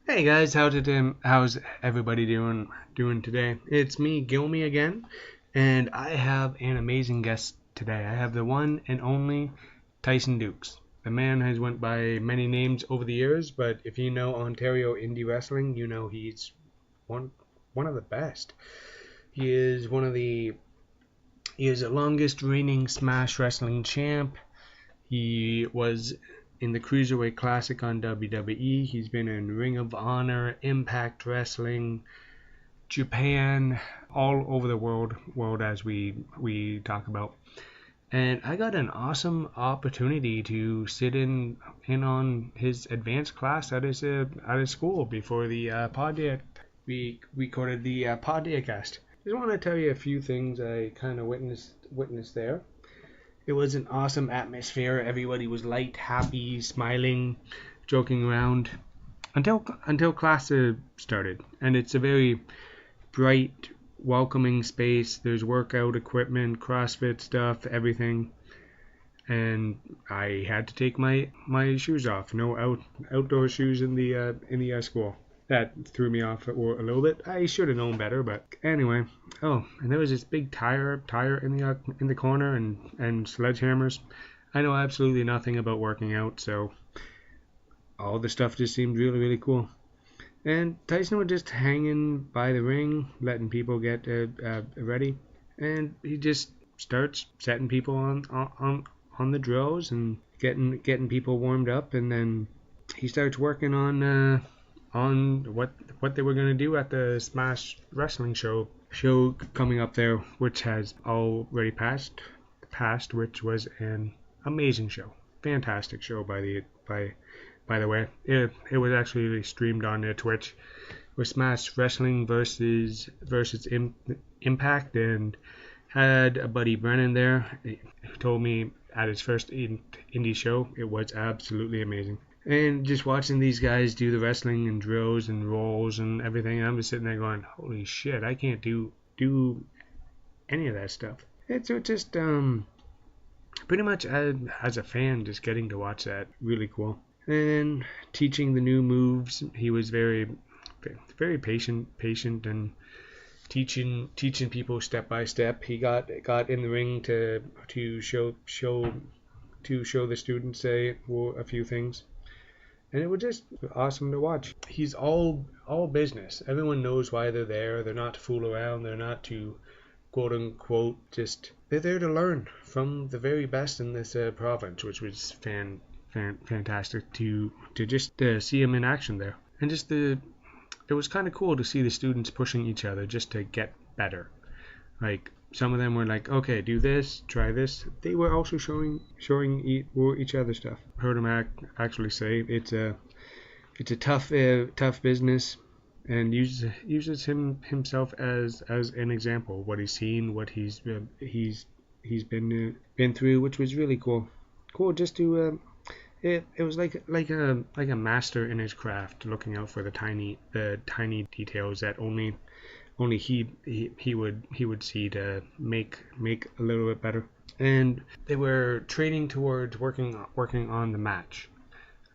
Hey guys, how's everybody doing today? It's me, Guilmy again, and I have an amazing guest today. I have the one and only Tyson Dux. The man has went by many names over the years, but if you know Ontario indie wrestling, you know he's one of the best. He is the longest reigning Smash Wrestling champ. He was in the Cruiserweight Classic on WWE. He's been in Ring of Honor, Impact Wrestling, Japan, all over the world as we talk about. And I got an awesome opportunity to sit in on his advanced class at his school before the podcast. We recorded the podcast. Just want to tell you a few things I kind of witnessed there. It was an awesome atmosphere. Everybody was light, happy, smiling, joking around until class started. And it's a very bright, welcoming space. There's workout equipment, CrossFit stuff, everything. And I had to take my shoes off. No outdoor shoes in the school. That threw me off a little bit. I should have known better, but anyway. Oh, and there was this big tire in the corner and sledgehammers. I know absolutely nothing about working out, so all the stuff just seemed really, really cool. And Tyson was just hanging by the ring, letting people get ready, and he just starts setting people on the drills and getting people warmed up, and then he starts working on what they were going to do at the Smash Wrestling show coming up there, which has already passed, which was an amazing show, fantastic show by the way. It was actually streamed on Twitch with Smash Wrestling versus Impact, and had a buddy Brennan there who told me at his first indie show it was absolutely amazing. And just watching these guys do the wrestling and drills and rolls and everything, I'm just sitting there going, holy shit, I can't do any of that stuff. It's just pretty much as a fan, just getting to watch that, really cool. And teaching the new moves, he was very, very patient and teaching people step by step. He got in the ring to show the students a few things. And it was just awesome to watch. He's all business. Everyone knows why they're there. They're not to fool around. They're not to quote unquote they're there to learn from the very best in this province, which was fantastic to just see him in action there. And it was kind of cool to see the students pushing each other just to get better. Like, some of them were like, okay, do this, try this. They were also showing each other stuff. Heard him actually say it's a tough business, and uses himself as an example, what he's seen, what he's been through, which was really cool. Just to it was like a master in his craft, looking out for the tiny details that only he would see to make a little bit better. And they were training towards working on the match.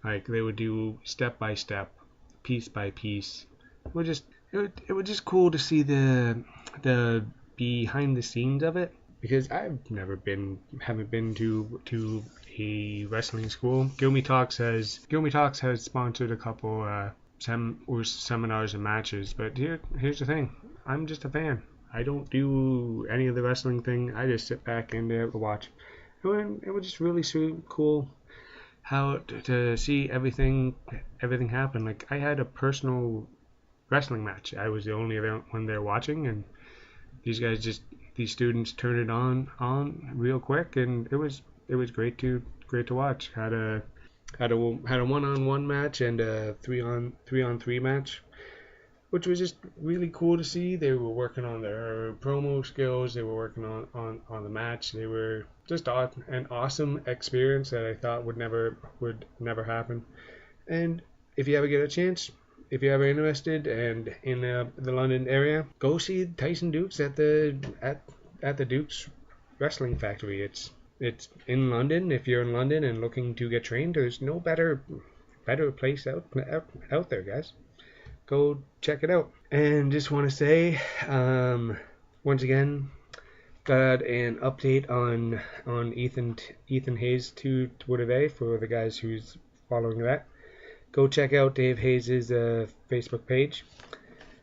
Like, they would do step by step, piece by piece. It was just cool to see the behind the scenes of it, because haven't been to a wrestling school. Guilmy Talks has sponsored a couple seminars and matches, but here's the thing. I'm just a fan. I don't do any of the wrestling thing. I just sit back and watch. It was just really cool how to see everything happen. Like, I had a personal wrestling match. I was the only one there watching, and these students turned it on real quick, and it was great to watch. Had a one-on-one match and a three-on-three match, which was just really cool to see. They were working on their promo skills. They were working on the match. They were just an awesome experience that I thought would never happen. And if you ever get a chance, if you're ever interested and in the London area, go see Tyson Dux at the Dux Wrestling Factory. It's in London. If you're in London and looking to get trained, there's no better place out there, guys. Go check it out. And just want to say, once again, got an update on Ethan Hayes to today for the guys who's following that. Go check out Dave Hayes' Facebook page.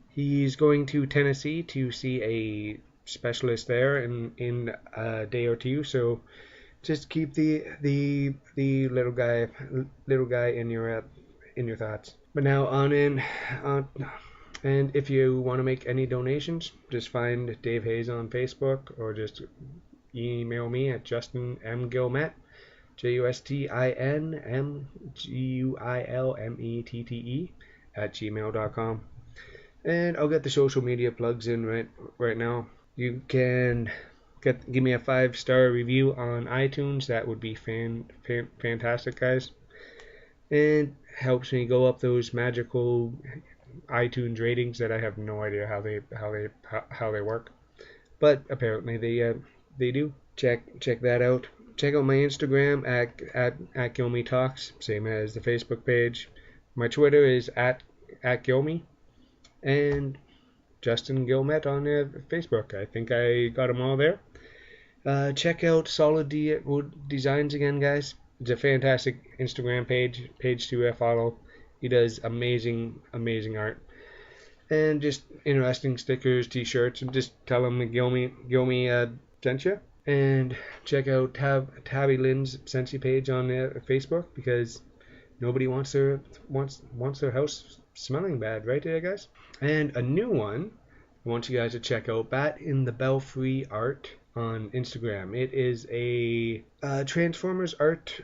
He's going to Tennessee to see a specialist there in a day or two. So just keep the little guy in your thoughts. But now and if you want to make any donations, just find Dave Hayes on Facebook or just email me at justinmguilmette, JUSTINMGUILMETTE @gmail.com. And I'll get the social media plugs in right now. You can give me a 5-star review on iTunes. That would be fantastic, guys. And helps me go up those magical iTunes ratings that I have no idea how they work, but apparently they do. Check that out. Check out my Instagram at Guilmy Talks, same as the Facebook page. My Twitter is at Guilmy, and Justin Guilmette on Facebook. I think I got them all there. Check out Solid Designs again, guys. It's a fantastic Instagram page to follow. He does amazing art, and just interesting stickers, t-shirts, and just tell him that Guilmy sent you. And check out Tabby Lynn's Scentsy page on Facebook, because nobody wants their house smelling bad, right there, guys? And a new one I want you guys to check out, Bat in the Belfry Art on Instagram. It is a Transformers art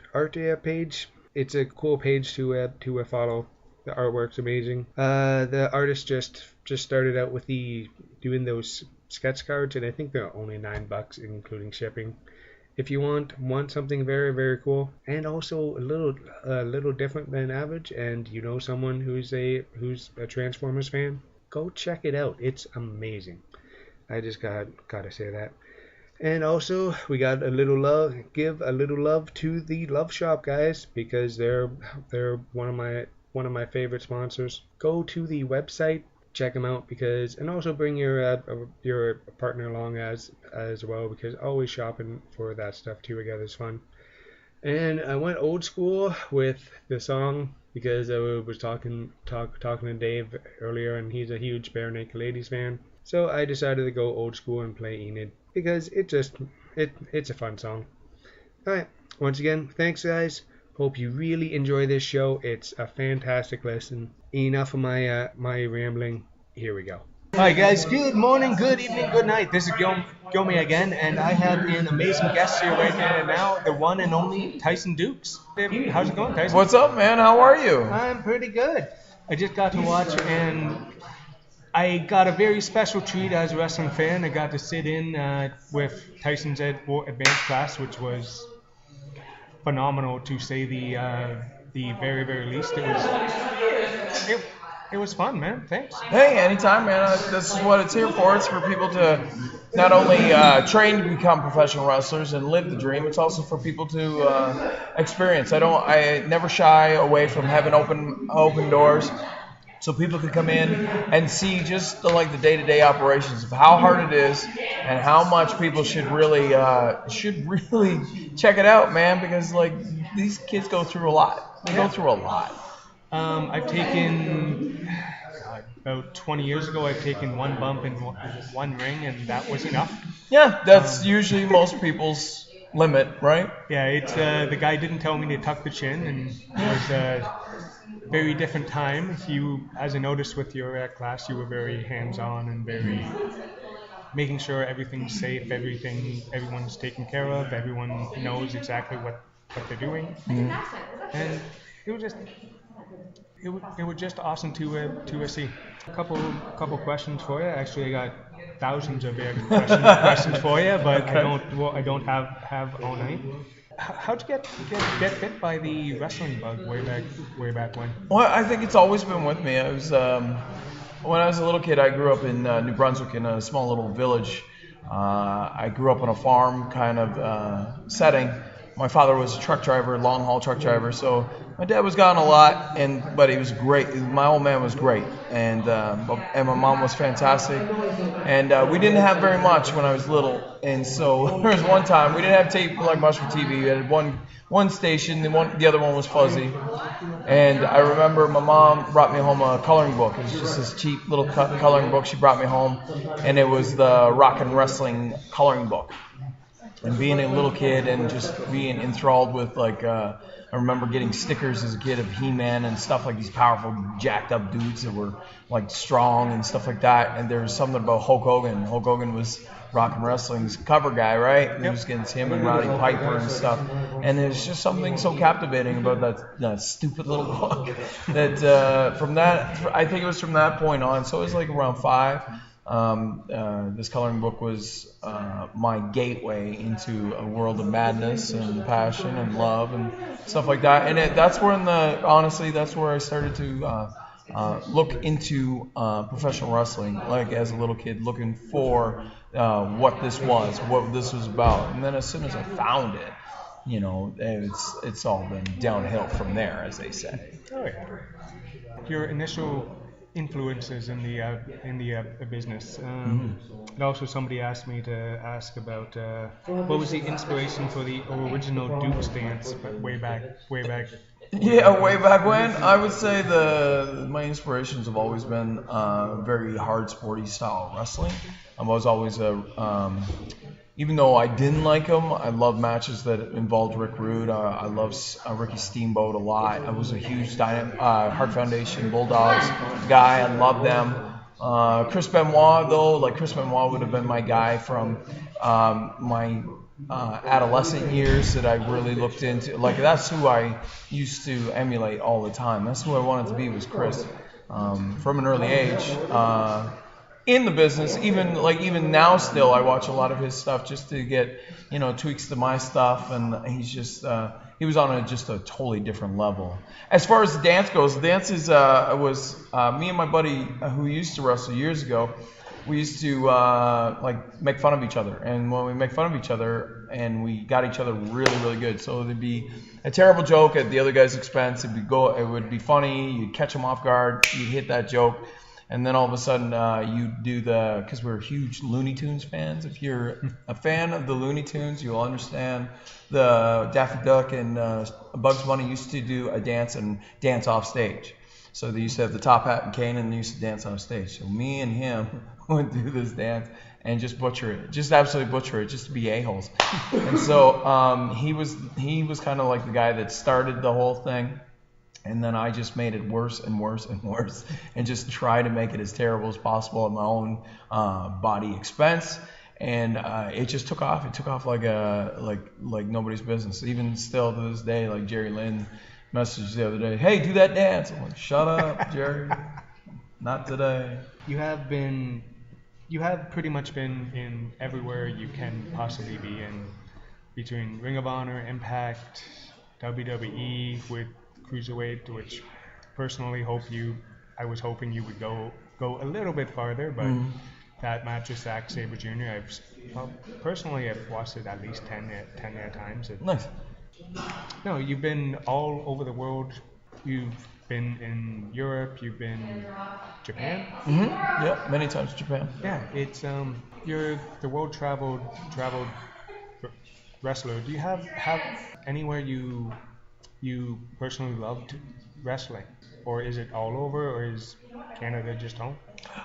page. It's a cool page to follow. The artwork's amazing. The artist just started out with doing those sketch cards, and I think they're only $9 including shipping. If you want something very, very cool and also a little different than average, and you know someone who's a Transformers fan, go check it out. It's amazing. I just gotta say that. And also, we got give a little love to the Love Shop, guys, because they're one of my favorite sponsors. Go to the website, check them out, and also bring your partner along as well, because always shopping for that stuff together is fun. And I went old school with the song because I was talking to Dave earlier, and he's a huge Bare Naked Ladies fan. So I decided to go old school and play Enid, because it's a fun song. Alright, once again, thanks guys. Hope you really enjoy this show. It's a fantastic listen. Enough of my rambling. Here we go. Alright guys, good morning, good evening, good night. This is Guilmy again, and I have an amazing guest here right here now, the one and only Tyson Dux. How's it going, Tyson? What's up, man? How are you? I'm pretty good. I just got to watch, and I got a very special treat as a wrestling fan. I got to sit in with Tyson's advanced class, which was phenomenal to say the very, very least. It was fun, man. Thanks. Hey, anytime, man. This is what it's here for. It's for people to not only train to become professional wrestlers and live the dream. It's also for people to experience. I never shy away from having open doors, so people can come in and see just the day-to-day operations of how hard it is and how much people should really check it out, man, because these kids go through a lot. They go through a lot. I've taken about 20 years ago. I've taken one bump in one ring, and that was enough. Yeah, that's usually most people's limit, right? Yeah, it's the guy didn't tell me to tuck the chin, and it was a very different time. As I noticed with your class, you were very hands-on and very making sure everything's safe, everyone's taken care of, everyone knows exactly what they're doing, and it was just it was just awesome to see. A couple questions for you. Actually, I got thousands of questions for you, but Okay. I don't have all night. How'd you get bit by the wrestling bug way back when? Well, I think it's always been with me. When I was a little kid, I grew up in New Brunswick in a small little village. I grew up on a farm kind of setting. My father was a truck driver, long haul truck driver, so my dad was gone a lot, but he was great. My old man was great, and my mom was fantastic. And we didn't have very much when I was little, and so there was one time we didn't have tape like much for TV. We had one station, the other one was fuzzy. And I remember my mom brought me home a coloring book. It was just this cheap little coloring book she brought me home, and it was the rock and wrestling coloring book. And being a little kid and just being enthralled with I remember getting stickers as a kid of He-Man and stuff like these powerful, jacked up dudes that were like strong and stuff like that. And there was something about Hulk Hogan. Hulk Hogan was rock and wrestling's cover guy, right? And it was against him and Roddy Piper and stuff. And there's just something so captivating about that stupid little book that I think it was from that point on. So it was like around 5. This coloring book was my gateway into a world of madness and passion and love and stuff like that. And honestly, that's where I started to look into professional wrestling, like as a little kid, looking for what this was about. And then as soon as I found it, it's all been downhill from there, as they say. Oh yeah. Your initial influences in the business. And also, somebody asked me to ask about what was the inspiration for the original Dukes dance way back. Yeah, way back when. I would say my inspirations have always been very hard, sporty style wrestling. I was always even though I didn't like them, I love matches that involved Rick Rude. I love Ricky Steamboat a lot. I was a huge Heart Foundation Bulldogs guy. I love them. Chris Benoit, Chris Benoit would have been my guy from my adolescent years that I really looked into. Like, that's who I used to emulate all the time. That's who I wanted to be, was Chris. From an early age. In the business, even now still, I watch a lot of his stuff just to get, tweaks to my stuff, and he's just he was on just a totally different level. As far as the dance goes, the dance was me and my buddy who used to wrestle years ago. We used to make fun of each other, and when we make fun of each other, and we got each other really, really good. So there'd be a terrible joke at the other guy's expense. It would be funny. You'd catch him off guard. You'd hit that joke. And then all of a sudden, you do because we're huge Looney Tunes fans. If you're a fan of the Looney Tunes, you'll understand the Daffy Duck and Bugs Bunny used to do a dance and dance off stage. So they used to have the top hat and cane, and they used to dance off stage. So me and him would do this dance and just butcher it, just absolutely butcher it, just to be a-holes. And so he was kind of like the guy that started the whole thing. And then I just made it worse and worse and worse, and just try to make it as terrible as possible at my own body expense. And it just took off. It took off like nobody's business. Even still to this day, like Jerry Lynn messaged the other day, "Hey, do that dance." I'm like, "Shut up, Jerry. Not today." You have pretty much been in everywhere you can possibly be in, between Ring of Honor, Impact, WWE, with Cruiserweight, which personally I was hoping you would go a little bit farther, but that match with Zack Sabre Jr., I've watched it at least 10 times. Nice. No, you've been all over the world. You've been in Europe. You've been Japan. Yeah, many times Japan. Yeah, it's you're the world traveled wrestler. Do you have anywhere you personally loved wrestling, or is it all over, or is Canada just home?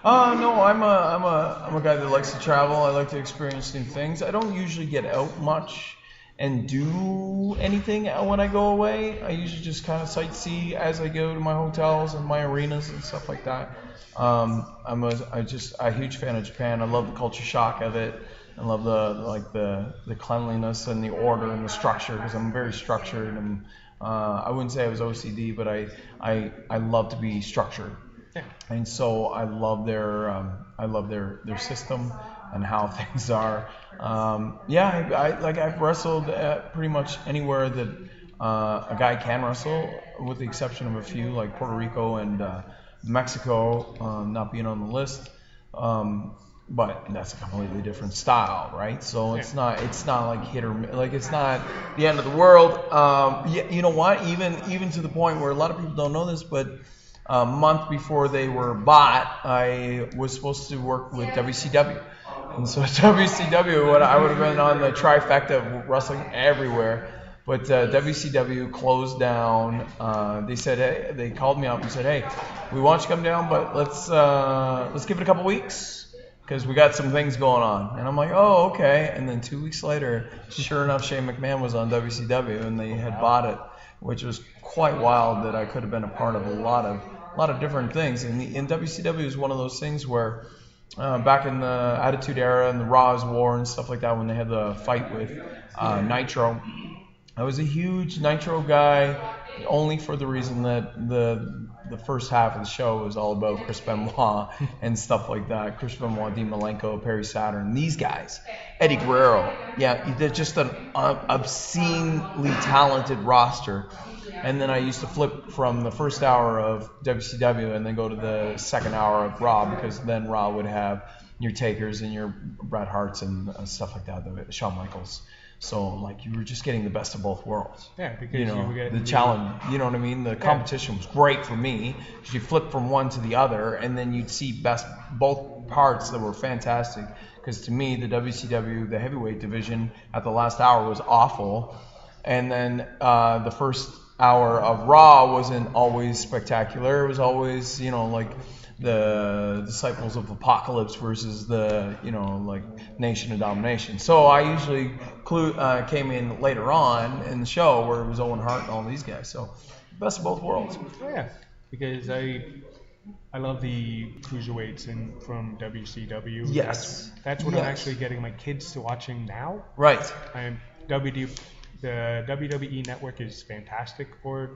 No, I'm a guy that likes to travel. I like to experience new things. I don't usually get out much and do anything when I go away. I usually just kind of sightsee as I go to my hotels and my arenas and stuff like that. I'm a huge fan of Japan. I love the culture shock of it. I love the cleanliness and the order and the structure, because I'm very structured, and I wouldn't say I was OCD, but I love to be structured. Yeah. And so I love their system and how things are. I've wrestled pretty much anywhere that a guy can wrestle, with the exception of a few like Puerto Rico and Mexico, not being on the list. But that's a completely different style, right? So it's not like hit or like it's not the end of the world. You know what? Even to the point where a lot of people don't know this, but a month before they were bought, I was supposed to work with WCW. And so WCW, I would have been on the trifecta of wrestling everywhere. But WCW closed down. They called me up and said, "Hey, we want you to come down, but let's give it a couple weeks, because we got some things going on." And I'm like, "Oh, okay." And then 2 weeks later, sure enough, Shane McMahon was on WCW, and they had bought it, which was quite wild that I could have been a part of a lot of different things. And WCW is one of those things where back in the Attitude Era and the Raw's War and stuff like that, when they had the fight with Nitro, I was a huge Nitro guy, only for the reason that the first half of the show was all about Chris Benoit and stuff like that. Chris Benoit, Dean Malenko, Perry Saturn, these guys. Eddie Guerrero. Yeah, they're just an obscenely talented roster. And then I used to flip from the first hour of WCW and then go to the second hour of Raw, because then Raw would have your Takers and your Bret Harts and stuff like that, Shawn Michaels. So like you were just getting the best of both worlds. Yeah, because you were getting the challenge. You know what I mean? The competition was great for me, because you flip from one to the other, and then you'd see both parts that were fantastic. Because to me, the WCW, the heavyweight division at the last hour was awful, and then the first hour of Raw wasn't always spectacular. It was always, like the Disciples of Apocalypse versus the, like Nation of Domination. So I usually came in later on in the show where it was Owen Hart and all these guys. So best of both worlds. Oh, yeah, because I love the cruiserweights from WCW. Yes. That's what I'm actually getting my kids to watching now. Right. And the WWE network is fantastic for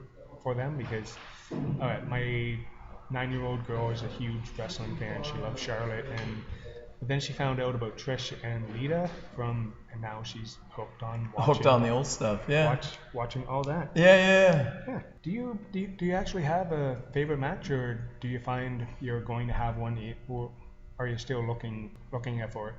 them, because my 9-year-old girl is a huge wrestling fan. She loves Charlotte, but then she found out about Trish and Lita and now she's hooked on the old stuff. Yeah. Watching all that. Yeah. Do you actually have a favorite match, or do you find you're going to have one, or are you still looking out for it?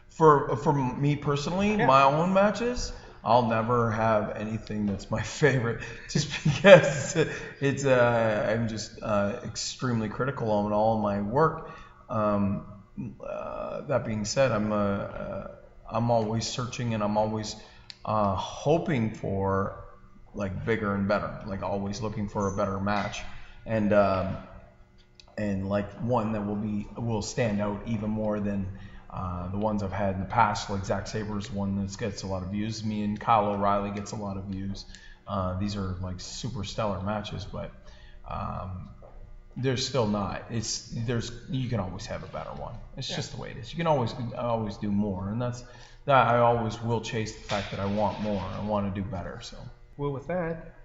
For me personally, my own matches, I'll never have anything that's my favorite, just because I'm just extremely critical on all my work. That being said, I'm always searching, and I'm always hoping for like bigger and better, like always looking for a better match, and like one that will stand out even more than the ones I've had in the past. Like Zack Saber's one that gets a lot of views. Me and Kyle O'Reilly gets a lot of views. These are like super stellar matches, but there's still not. You can always have a better one. It's just the way it is. You can always do more, and that I always will chase the fact that I want more. I want to do better. So. Well, with that,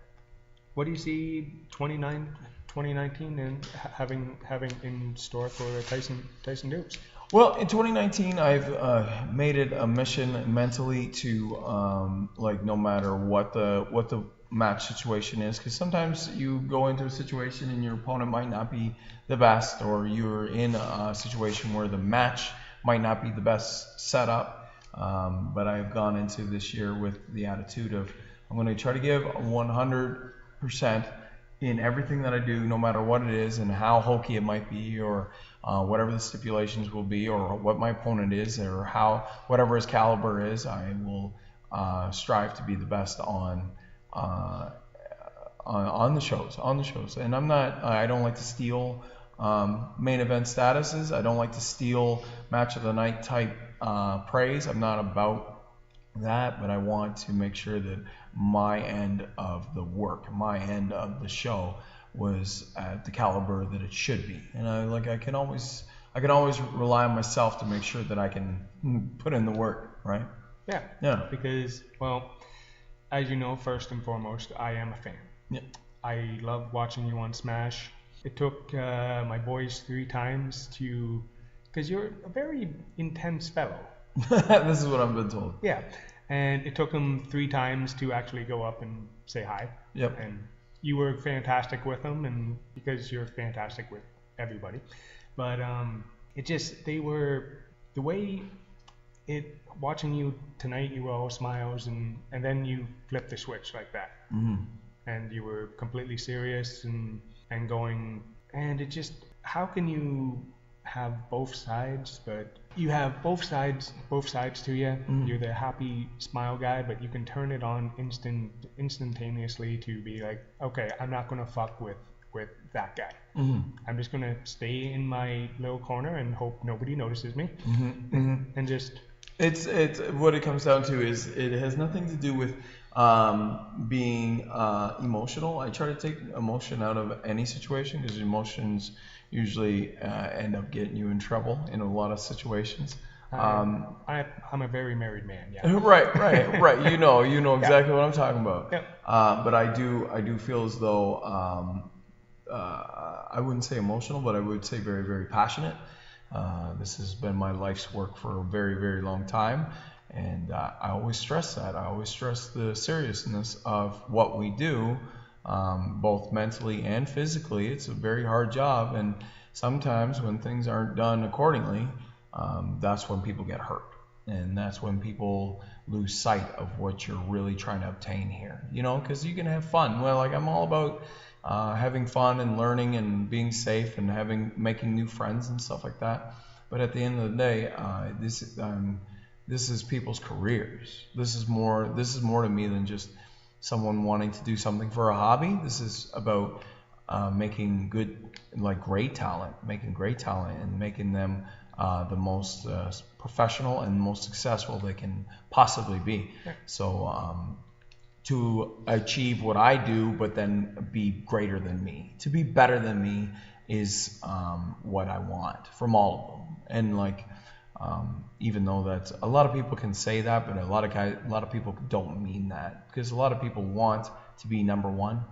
what do you see 2019 and having in store for Tyson Dux? Well, in 2019, I've made it a mission mentally to like no matter what the match situation is, because sometimes you go into a situation and your opponent might not be the best, or you're in a situation where the match might not be the best setup. But I've gone into this year with the attitude of I'm going to try to give 100% in everything that I do, no matter what it is and how hokey it might be, or whatever the stipulations will be, or what my opponent is, or whatever his caliber is. I will strive to be the best on the shows. And I don't like to steal main event statuses. I don't like to steal match of the night type praise. I'm not about that, but I want to make sure that my end of the work, my end of the show was at the caliber that it should be. And I can always rely on myself to make sure that I can put in the work, right? Yeah. Yeah. Because, well, as you know, first and foremost, I am a fan. Yeah. I love watching you on Smash. It took my boys 3 times to, because you're a very intense fellow. This is what I've been told. Yeah, and it took them 3 times to actually go up and say hi. Yep. And you were fantastic with them, and because you're fantastic with everybody. But it just, they were, the way it, watching you tonight, you were all smiles, and then you flipped the switch like that. Mm-hmm. And you were completely serious and going, and it just, how can you have both sides, but you have both sides to you. Mm-hmm. You're the happy smile guy, but you can turn it on instantaneously to be like, okay, I'm not gonna fuck with that guy. Mm-hmm. I'm just gonna stay in my little corner and hope nobody notices me. Mm-hmm. Mm-hmm. And just, it's what it comes down to is it has nothing to do with being emotional. I try to take emotion out of any situation because emotions usually end up getting you in trouble in a lot of situations. I'm a very married man. Yeah. Right. You know exactly what I'm talking about. Yeah. But I do feel as though I wouldn't say emotional, but I would say very, very passionate. This has been my life's work for a very, very long time. And I always stress that. I always stress the seriousness of what we do, both mentally and physically. It's a very hard job. And sometimes when things aren't done accordingly, that's when people get hurt. And that's when people lose sight of what you're really trying to obtain here. Because you can have fun. Well, like I'm all about having fun and learning and being safe and making new friends and stuff like that. But at the end of the day, this is people's careers. This is more to me than just someone wanting to do something for a hobby. This is about making great talent, and making them the most professional and most successful they can possibly be. So to achieve what I do, but then be greater than me, to be better than me is what I want from all of them. And even though that's, a lot of people can say that, but a lot of people don't mean that, because a lot of people want to be number one.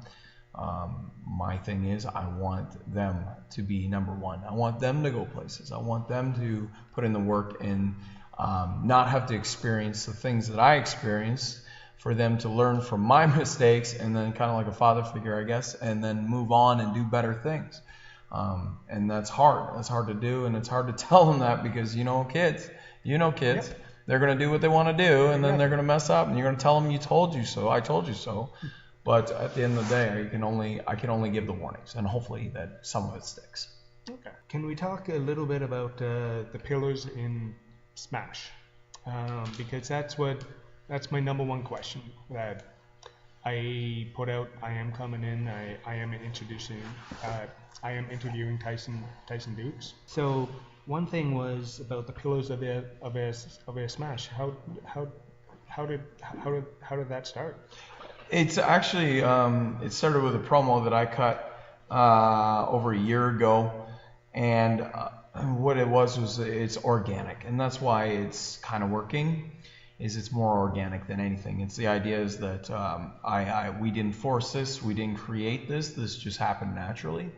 My thing is, I want them to be number one. I want them to go places. I want them to put in the work and not have to experience the things that I experienced, for them to learn from my mistakes and then kind of like a father figure, I guess, and then move on and do better things. And that's hard. That's hard to do, and it's hard to tell them that because kids. Yep. They're going to do what they want to do, and then they're going to mess up, and you're going to tell them you told you so. I told you so. But at the end of the day, I can only give the warnings, and hopefully that some of it sticks. Okay. Can we talk a little bit about the pillars in Smash? Because that's my number one question that I put out. I am coming in. I am interviewing Tyson Dux. So one thing was about the pillars of their Smash. How did that start? It's actually it started with a promo that I cut over a year ago, and what it was it's organic, and that's why it's kind of working. It's more organic than anything. It's the idea is that we didn't force this, we didn't create this. This just happened naturally.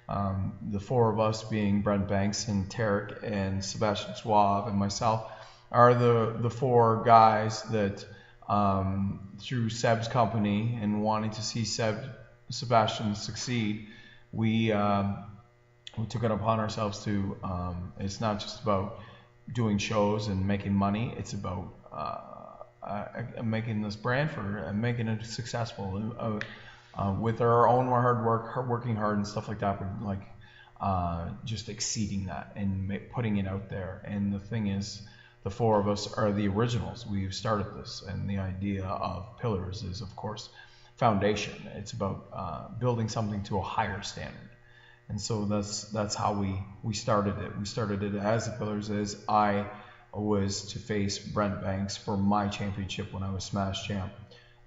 The 4 of us, being Brent Banks and Tarek and Sebastian Suave and myself, are the 4 guys that through Seb's company and wanting to see Sebastian succeed, we took it upon ourselves to. It's not just about doing shows and making money. It's about making this brand making it successful with our own hard work, working hard and stuff like that, but just exceeding that and putting it out there. And the thing is, the 4 of us are the originals. We've started this, and the idea of pillars is, of course, foundation. It's about building something to a higher standard. And so that's how we started it. We started it as the pillars, as I was to face Brent Banks for my championship when I was Smash Champ.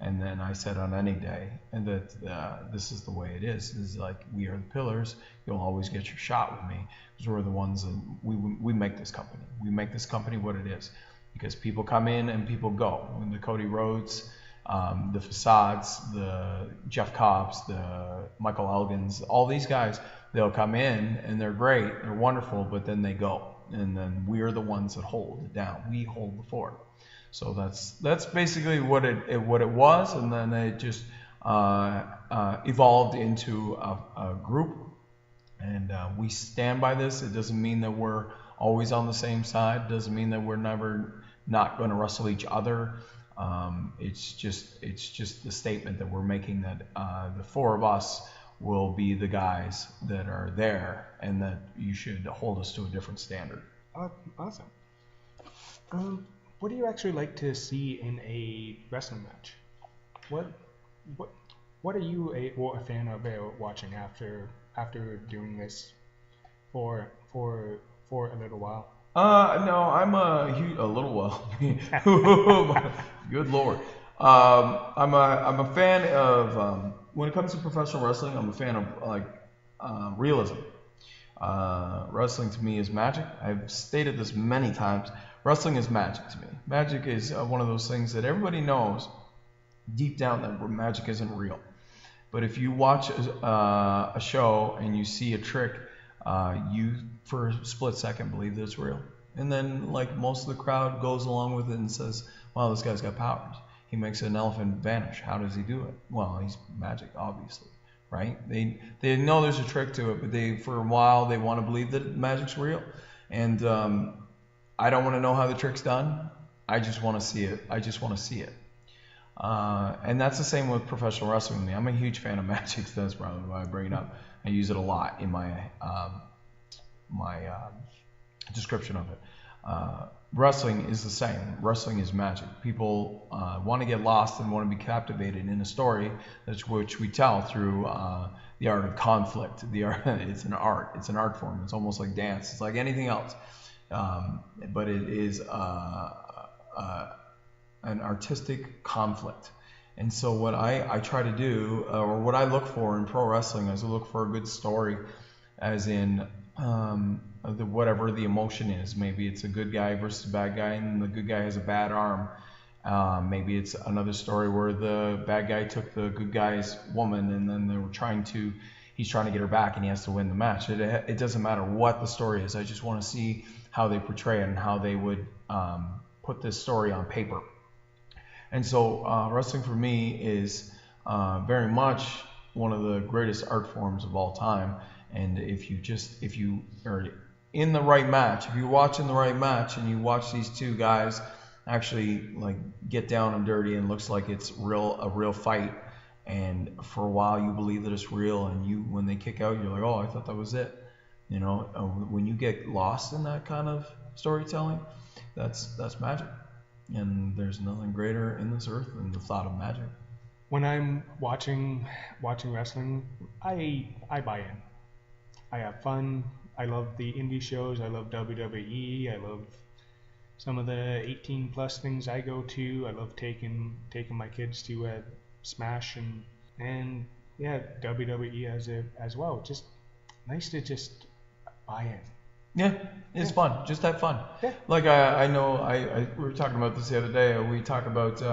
And then I said on any day, and that this is the way it is like, we are the pillars. You'll always get your shot with me, because we're the ones that we make this company. We make this company what it is, because people come in and people go. When the Cody Rhodes, the Facades, the Jeff Cobbs, the Michael Elgins, all these guys, they'll come in and they're great, they're wonderful, but then they go, and then we're the ones that hold it down. We hold the fort. So that's basically what it was, and then it just evolved into a group, and we stand by this. It doesn't mean that we're always on the same side. It doesn't mean that we're never not going to wrestle each other. It's just the statement that we're making, that the four of us will be the guys that are there, and that you should hold us to a different standard. Awesome. What do you actually like to see in a wrestling match? What are you a fan of watching after doing this for a little while? No, I'm a little while. Good Lord. I'm a fan of when it comes to professional wrestling. I'm a fan of realism. Wrestling to me is magic. I've stated this many times. Wrestling is magic to me. Magic is one of those things that everybody knows deep down that magic isn't real. But if you watch a show and you see a trick, you for a split second believe that it's real. And then, like, most of the crowd goes along with it and says, wow, this guy's got powers. He makes an elephant vanish. How does he do it? Well, he's magic, obviously. Right? They know there's a trick to it, but for a while they want to believe that magic's real. And I don't want to know how the trick's done. I just want to see it. And that's the same with professional wrestling with me. I'm a huge fan of magic. So that's probably why I bring it up. I use it a lot in my description of it. Wrestling is the same. Wrestling is magic. People want to get lost and want to be captivated in a story, which we tell through the art of conflict. It's an art. It's an art form. It's almost like dance. It's like anything else. But it is an artistic conflict. And so what I try to do, or what I look for in pro wrestling, is I look for a good story, as in whatever the emotion is. Maybe it's a good guy versus a bad guy, and the good guy has a bad arm. Maybe it's another story where the bad guy took the good guy's woman, and then he's trying to get her back, and he has to win the match. It doesn't matter what the story is. I just want to see how they portray it and how they would put this story on paper. And so wrestling for me is very much one of the greatest art forms of all time. And if you are in the right match, if you're watching the right match and you watch these two guys actually like get down and dirty, and looks like it's a real fight, and for a while you believe that it's real, and when they kick out, you're like, oh, I thought that was it. You know, when you get lost in that kind of storytelling, that's magic. And there's nothing greater in this earth than the thought of magic. When I'm watching wrestling, I buy in. I have fun. I love the indie shows. I love WWE. I love some of the 18 plus things I go to. I love taking my kids to Smash and yeah, WWE as well. Just nice to just buy in. Yeah, it's fun. Just have fun. Yeah. Like I know we were talking about this the other day. We talk about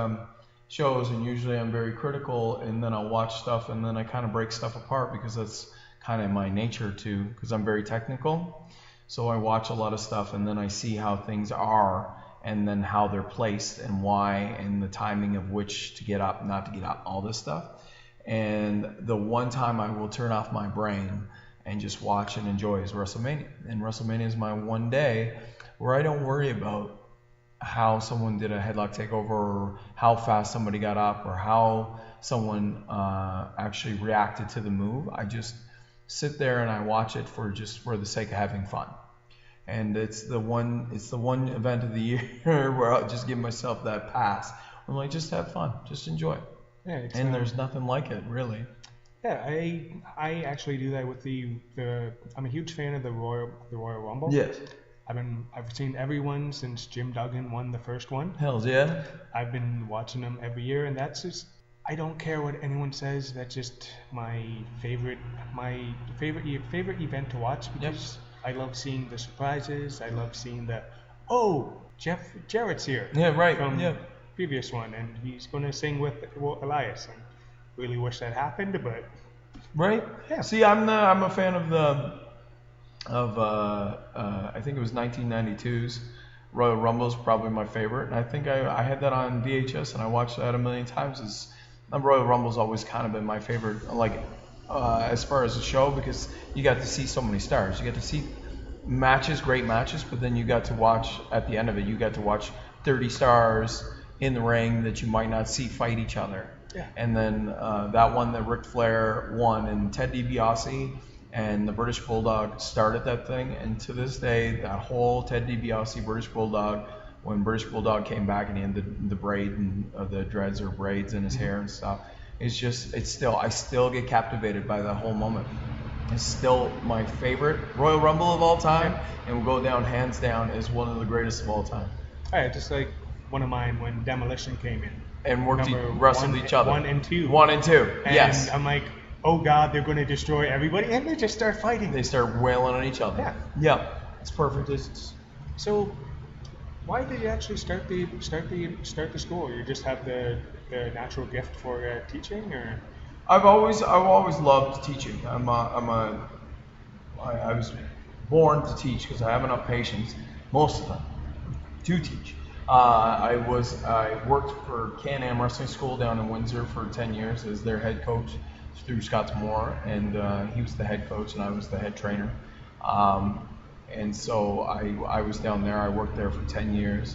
shows, and usually I'm very critical, and then I'll watch stuff, and then I kind of break stuff apart, because that's kind of my nature too, because I'm very technical. So I watch a lot of stuff, and then I see how things are, and then how they're placed, and why, and the timing of which to get up, not to get up, all this stuff. And the one time I will turn off my brain and just watch and enjoy is WrestleMania. And WrestleMania is my one day where I don't worry about how someone did a headlock takeover, or how fast somebody got up, or how someone actually reacted to the move. I just sit there and I watch it for the sake of having fun. And it's the one event of the year where I'll just give myself that pass. I'm like, just have fun, just enjoy it. Yeah, and there's nothing like it, really. Yeah, I actually do that with the I'm a huge fan of the Royal Rumble. Yes. I've seen everyone since Jim Duggan won the first one. Hells yeah. I've been watching them every year, and that's just I don't care what anyone says. That's just my favorite event to watch because I love seeing the surprises. I love seeing the Jarrett's here. Yeah, right. From Yeah. previous one, and he's going to sing with Elias. And really wish that happened, but Right. Yeah. See, I'm a fan of I think it was 1992's Royal Rumble's probably my favorite, and I think I had that on VHS and I watched that a million times. Royal Rumble's always kind of been my favorite, like as far as the show, because you got to see so many stars. You got to see matches, great matches, but then you got to watch at the end of it. You got to watch 30 stars in the ring that you might not see fight each other. Yeah. And then that one that Ric Flair won, and Ted DiBiase and the British Bulldog started that thing. And to this day, that whole Ted DiBiase British Bulldog, when British Bulldog came back and he had the braid and the dreads or braids in his hair and stuff, I still get captivated by that whole moment. It's still my favorite Royal Rumble of all time, and will go down hands down as one of the greatest of all time. Alright, just like one of mine when Demolition came in. And Number wrestled each other. 1 and 2. 1 and 2. And Yes. I'm like, oh god, they're going to destroy everybody, and they just start fighting. They start wailing on each other. Yeah. Yeah. It's perfect. So, why did you actually start the school? You just have the natural gift for teaching, or? I've always loved teaching. I was born to teach because I have enough patience most of the time to teach. I worked for Can-Am Wrestling School down in Windsor for 10 years as their head coach through Scott Moore, and he was the head coach and I was the head trainer. And so I was down there. I worked there for 10 years,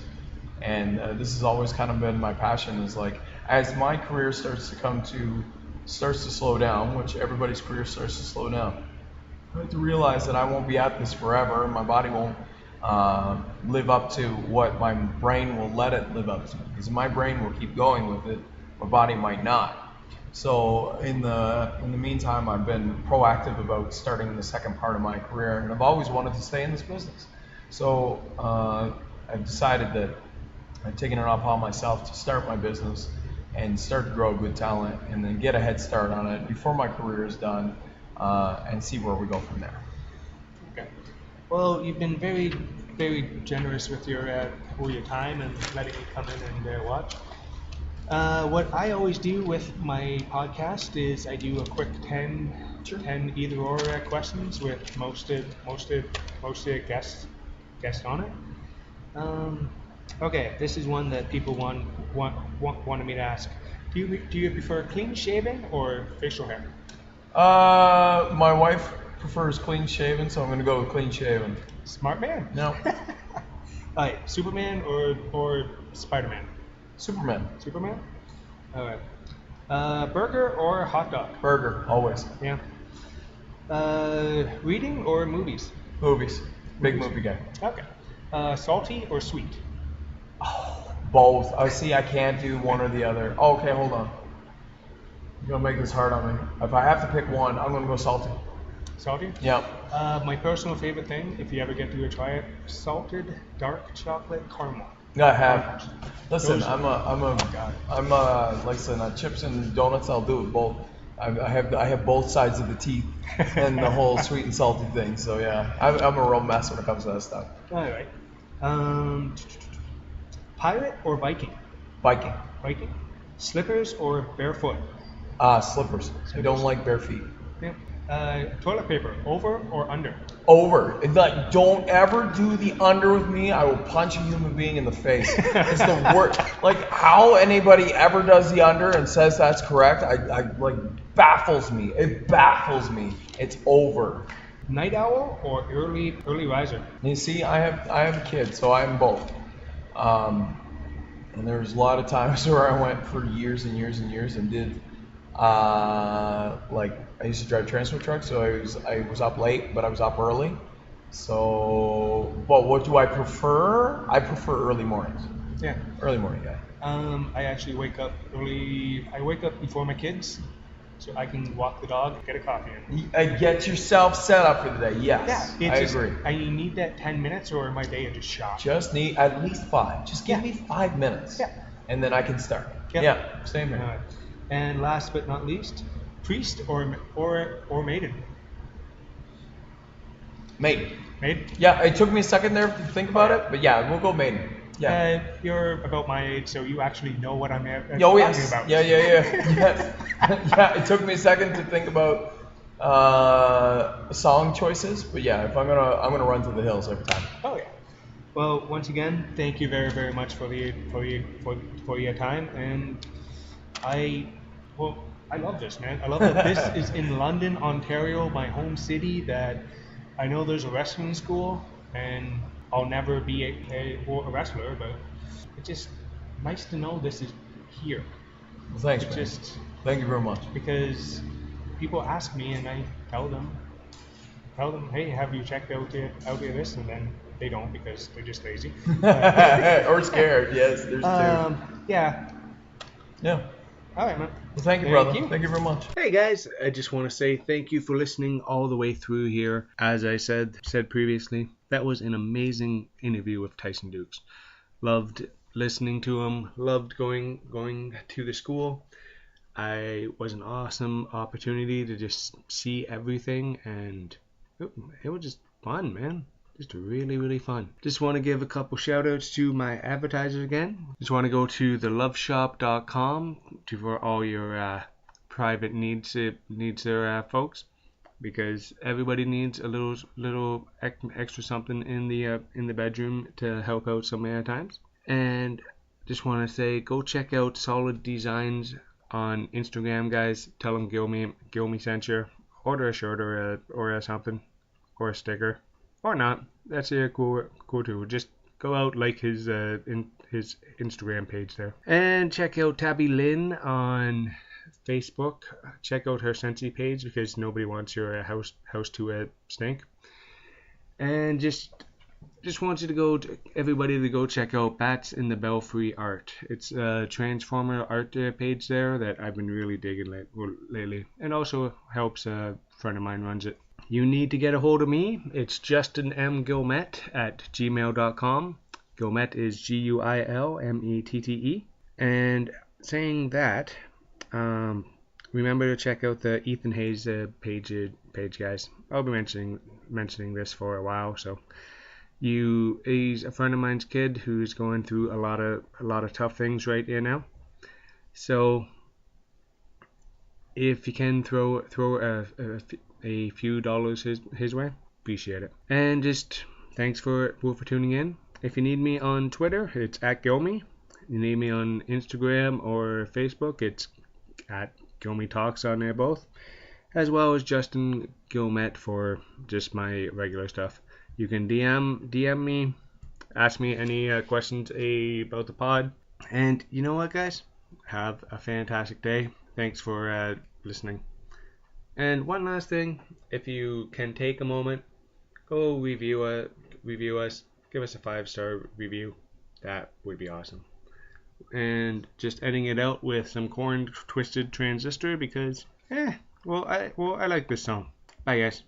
and this has always kind of been my passion. Is like as my career starts to slow down, which everybody's career starts to slow down. I have to realize that I won't be at this forever. My body won't live up to what my brain will let it live up to. Because my brain will keep going with it, my body might not. So in the meantime, I've been proactive about starting the second part of my career, and I've always wanted to stay in this business. So I've decided that I've taken it upon myself to start my business and start to grow good talent, and then get a head start on it before my career is done, and see where we go from there. Okay. Well, you've been very, very generous with your time and letting me come in and watch. What I always do with my podcast is I do a quick 10 either or questions with most of the guests on it. Okay, this is one that people wanted me to ask. Do you prefer clean shaven or facial hair? My wife prefers clean shaven, so I'm going to go with clean shaven. Smart man. No. Alright, Superman or Spider-Man? Superman. Superman? Alright. Burger or hot dog? Burger, always. Yeah. Reading or movies? Movies. Big movie guy. Okay. Salty or sweet? Oh, both. I can't do one or the other. Oh, okay, hold on. You're going to make this hard on me. If I have to pick one, I'm going to go salty. Salty? Yeah. My personal favorite thing, if you ever get to try it, salted dark chocolate caramel. I have. Listen, listen, chips and donuts, I'll do it both. I have both sides of the teeth and the whole sweet and salty thing. So yeah, I'm a real mess when it comes to that stuff. All right. Pirate or Viking? Viking. Viking. Slippers or barefoot? Slippers. I don't like bare feet. Yeah. Toilet paper, over or under? Over. Like, don't ever do the under with me. I will punch a human being in the face. It's the worst. Like, how anybody ever does the under and says that's correct, I baffles me. It baffles me. It's over. Night owl or early riser? You see, I have a kid, so I'm both. And there's a lot of times where I went for years and years and years and did I used to drive transfer trucks, so I was up late, but I was up early. So, but what do I prefer? I prefer early mornings. Yeah. Early morning guy. I actually wake up early. I wake up before my kids, so I can walk the dog, get a coffee in. Get yourself set up for the day. Yes, Yeah, I agree. I need that 10 minutes, or my day is just shot. Just need at least 5. Just give me 5 minutes. Yeah. And then I can start. Yep. Yeah, same here. Alright. And last but not least, priest or maiden? Maiden. Maiden? Yeah, it took me a second there to think about it, but yeah, we'll go maiden. Yeah. You're about my age, so you actually know what I'm talking Yes. about. Yeah. Yes. Yeah, it took me a second to think about song choices, but yeah, if I'm gonna run to the hills every time. Oh yeah. Well, once again, thank you very, very much for your time, and I love this, man. I love that this is in London, Ontario, my home city. That I know there's a wrestling school, and I'll never be a wrestler, but it's just nice to know this is here. Well, thanks, It's man. just Thank you very much. because people ask me, and I tell them, hey, have you checked out this? And then they don't because they're just lazy. Or scared. Yes, there's two. Yeah. Yeah. All right, man. Well, thank you, brother. Thank you very much. Hey guys, I just want to say thank you for listening all the way through here. As I said previously, that was an amazing interview with Tyson Dux. Loved listening to him. Loved going to the school. It was an awesome opportunity to just see everything, and it was just fun, man. Just really, really fun. Just want to give a couple shout outs to my advertisers again. Just want to go to theloveshop.com for all your private needs there, folks, because everybody needs a little extra something in the bedroom to help out so many times. And just want to say, go check out Solid Designs on Instagram, guys. Tell them Guilmy sent you. Order a shirt or a something, or a sticker. Or not. That's cool too. Just go out, like his Instagram page there. And check out Tabby Lynn on Facebook. Check out her Scentsy page, because nobody wants your house to stink. And just want you to everybody to go check out Bats in the Belfry Art. It's a Transformer art page there that I've been really digging lately. And also helps a friend of mine runs it. You need to get a hold of me. It's justinmguilmette@gmail.com. Guilmette is Guilmette. And saying that, remember to check out the Ethan Hayes page, guys. I'll be mentioning this for a while. So he's a friend of mine's kid who's going through a lot of tough things right here now. So if you can throw a few dollars his way, appreciate it. And just thanks for tuning in. If you need me on Twitter, it's @Guilmy. You need me on Instagram or Facebook, it's @Guilmy Talks on there both, as well as Justin Guilmette for just my regular stuff. You can DM me, ask me any questions about the pod. And you know what, guys? Have a fantastic day. Thanks for listening. And one last thing, if you can take a moment, go review us, give us a 5-star review. That would be awesome. And just ending it out with some Corn Twisted Transistor, because I like this song. Bye, guys.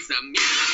The music